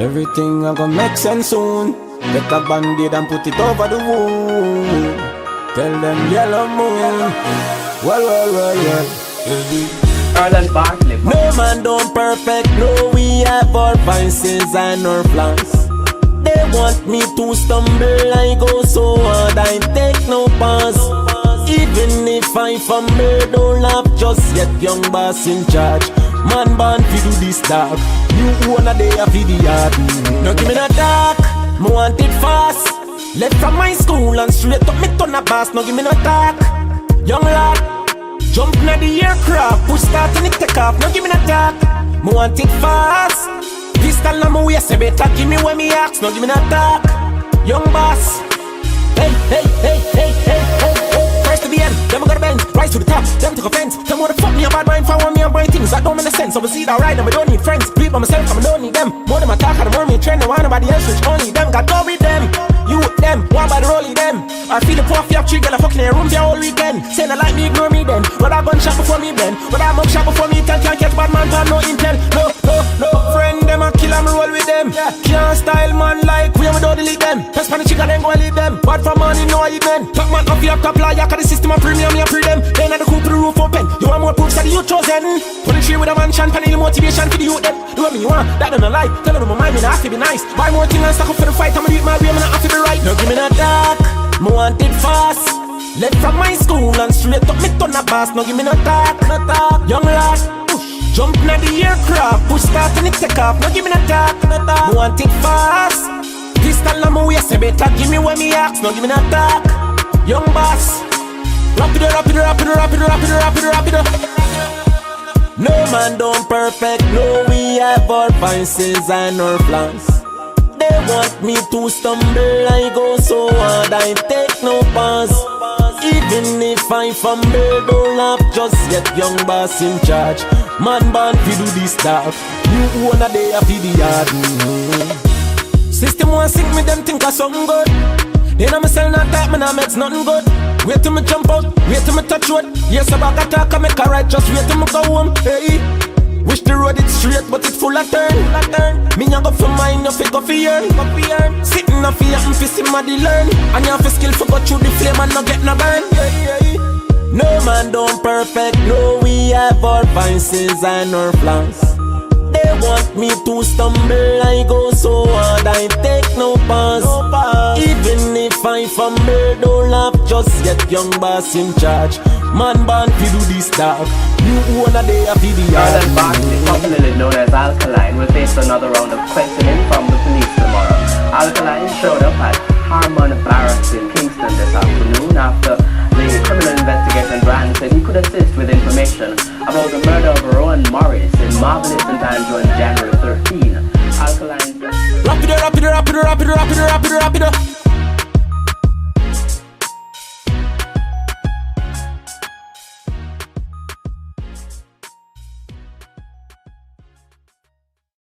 Everything I gonna make sense soon. Get a band-aid and put it over the wound. Tell them yellow moon. Well. Erland Bartley. No man don't perfect. No, we have our vices and our flaws. They want me to stumble. I go so hard, I take no pause. Even if I fumble, don't laugh just yet. Young boss in charge. Man born fi do this dark. You own a day a fi the yard. No give me no dark, me want it fast. Left from my school and straight up me turn a boss. No give me no dark. Young lad, jump na the aircraft, push start and it take off. No give me no dark, me want it fast. Pistol na my waist, you better give me when me ask. No give me no dark. Young boss. Hey. First to the end, them I gotta bend. Rise to the top, them took offense. Them wanna fuck me a bad mind, for me and brain things that don't make sense. So we see that right now, I don't need friends. Bleed by myself, I don't need them. More than my talk, I don't want me trend. I want nobody else, which only them. Got go with them, you with them, one by the rolling them. I feel the puff, you have three girl, I fucking in a room for all weekend. Say they like me, ignore me then. But I gun shot before me bend. But I mug shot before me tell. Can't catch bad man, but no intel. No. Friend them, I kill them, roll with them. Can't style man like we don't delete them. Press pan the chicken, then go and leave them. Bad for money, no I eat men. Top man off your top lie, cause the system of premium, you free them. Then at the coop, the roof open. You want more proofs that you chosen. 23 with a mansion, panel motivation for the youth them. Do what me you want, that don't lie. Tell them my mind, me not have to be nice. Buy more things and stock up for the fight. I'ma do it my way, me not have to be right. No give me no dark, me want it fast. Left from my school and straight up me turn a boss. No give me no talk. Young lad, jump na the aircraft, push start and it take off. No give me no talk. Me want it fast. Pistol on my waist, you better give me when me ask. No give me no talk. Young boss, rap it up. No man don't perfect. No, we have our vices and our flaws. They want me to stumble, I go so hard, I take no pause. Even if I fumble, don't laugh just yet. Young boss in charge. Man born fi do this stuff. You own a day a fi the yard. System want sink me, them think I something good. Then I'm selling that type, man, I makes nothing good. Wait till me jump out, wait till me touch road. Yes, I back attack, I make a right, just wait till me go home. Hey, wish the road it's straight, but it's full of turn. Me a go for mine, you fi go for yearn. Sitting up here, I'm fi somebody learn. And you have a skill for go through the flame and not get no burn. No man don't perfect, no, we have our vices and our flaws. They want me to stumble, I go so hard, I take no pause. Even if I fumble, don't laugh just yet. Young boss in charge. Man born fi do this stuff. You own a day a fi the yard. Erland Bartley, popularly known as Alkaline, will face another round of questioning from the police tomorrow. Alkaline showed up at Harmon Barracks in Kingston this afternoon after the criminal investigation branch said he could assist with information about the murder of Rowan Morris in Marvelous St. Andrew on January 13.